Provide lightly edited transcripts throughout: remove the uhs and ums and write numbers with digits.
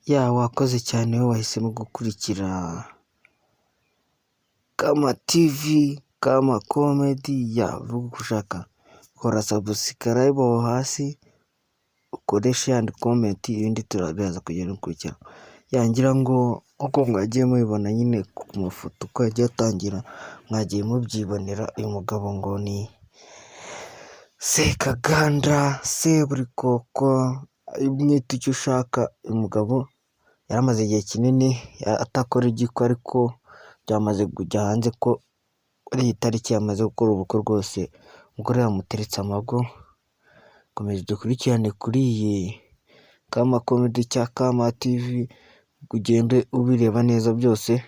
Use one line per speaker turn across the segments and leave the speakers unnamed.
Wakoze cyane wowe wahisemo gukurikira Kama TV, Kama Comedy, vuga uko ushaka. Kora subscribe aho hasi, ukore share and comment, ibindi turabihaza kugenda ukurikira. Ngira ngo uko mwagiye mubibona nyine ku mafoto uko yagiye atangira, mwagiye mubyibonera uyu mugabo ngo ni Sekaganda, Seburikoko, mwita icyo ushaka. Uyu mugabo yaramaze igihe kinini atakora igiko, ariko byamaze kujya hanze ko kuri iyi tariki yamaze gukora ubukwe rwose. Umugore yamuteretse amago. Komeza dukurikirane kuri iyi Kama Comedy cya Kama TV, ugende ubireba neza byose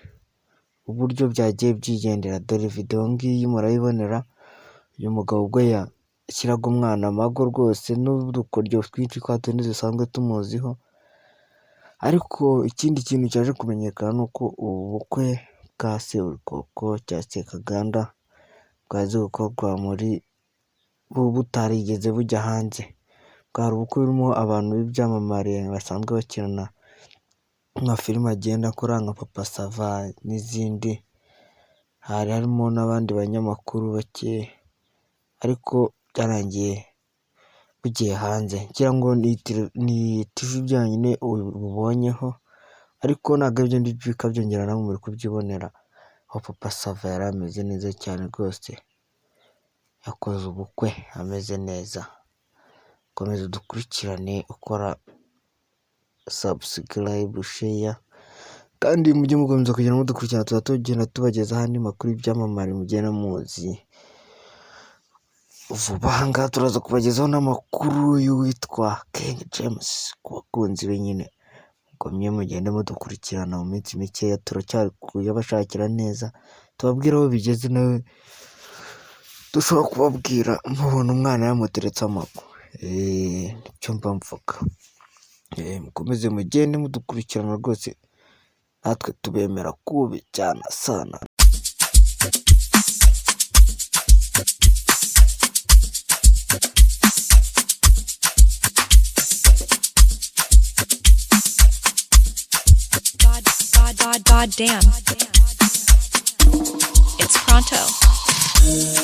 uburyo byagiye byigendera. Dore video ngiyi murayibonera, uyu mugabo ubwo yashyiraga umwana amago rwose, n'udukoryo twinshi kwa tundi dusanzwe tumuziho. Ariko ikindi kintu cyaje kumenyekana ni uko ubu bukwe bwa Seburikoko cya Sekaganda bwaje gukorwa muri butarigeze bujya hanze. Bwari ubukwe burimo abantu b'ibyamamare basanzwe bakinana nka filime agenda akora nka Papa Sava n'izindi. Hari harimo n'abandi banyamakuru bake, ariko byarangiye bugiye hanze. Ngira ngo ni TV byonyine ubonyeho, ariko ntabwo ibyo ngibyo bikabyongera namwe muri kubyibonera. Aho Papa Sava yari ameze neza cyane rwose, yakoze ubukwe ameze neza. Komeza dukurikirane ukora subscribe, share, kandi mujye mukomeza kugenda mudukurikirana, tuba tugenda tubagezaho andi makuru y'ibyamamare mugenda muzi. Vuba aha ngaha turaza kubagezaho n'amakuru y'uwitwa King James ku bakunzi be nyine. Mukomye mugende mudukurikirana, mu minsi mikeya turacyari kuyabashakira neza, tubabwira aho bigeze. nawe dushobora kubabwira mubona umwana yamuteretse amago. Nicyo mba mvuga. Mukomeze mugende mudukurikirana rwose, natwe tubemera kubi cyane sana.
God damn. It's pronto.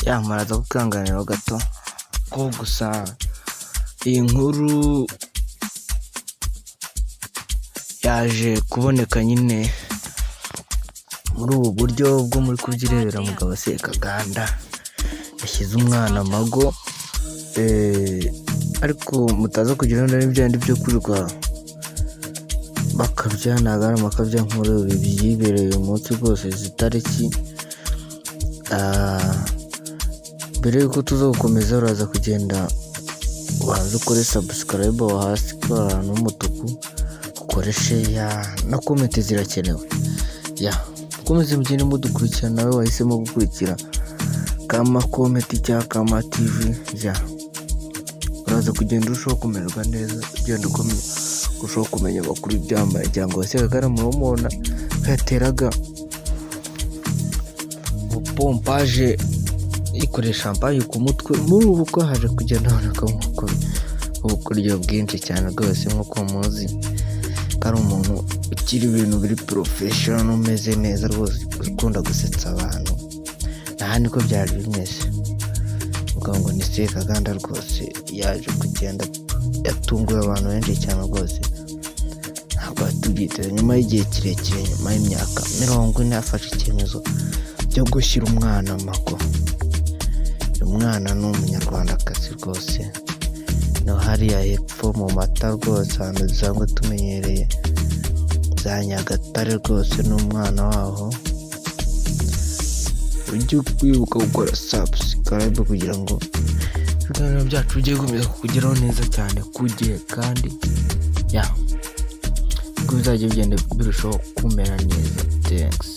muraza kukanganira gato ko gusa iyi nkuru yaje kuboneka nyine muri ubu buryo bwo muri kubyirebera Mugabo Sekaganda yashyize umwana amago, ariko mutaza kugira ngo n'ibyo byo kurwa bakabya ntagarama akabya nkuru byibereye umunsi rwose zitariki. Mbere yuko tuza gukomeza uraza kugenda ubanza ukore subscribe aho hasi kuri ahantu h'umutuku, ukore share na comment zirakenewe. Mukomeze mugende mudukurikirana, nawe wahisemo gukurikira Kama Comedy cyangwa Kama TV. Uraza kugenda urushaho kumererwa neza, ugenda urushaho kumenya amakuru y'ibyambaye cyangwa Sekaganda murumubona yateraga pompaje ikoresha champagne ku mutwe. Muri ubu ko haje kugenda haboneka uburyo bwinshi cyane rwose, nk'uko muzi ko ari umuntu ukiri ibintu biri professional umeze neza rwose, ukunda gusetsa abantu. Aha niko byari bimeze, ngo ni Sekaganda rwose yaje kugenda yatunguye abantu benshi cyane rwose, ntabwo tubyiteze. Nyuma y'igihe kirekire, nyuma y'imyaka 40 yafashe icyemezo cyo gushyira umwana amago. Umwana ni umunyarwandakazi rwose, no hariya hepfo mu Mata rwose, ahantu dusanzwe tumenyereye za Nyagatare rwose, n'umwana waho. Ujye kwibuka gukora subscribe kugira ngo ibiganiro byacu bijye gukomeza kukugeraho neza cyane ku gihe, kandi ko bizajya bigenda birushaho kumera neza. Thanks.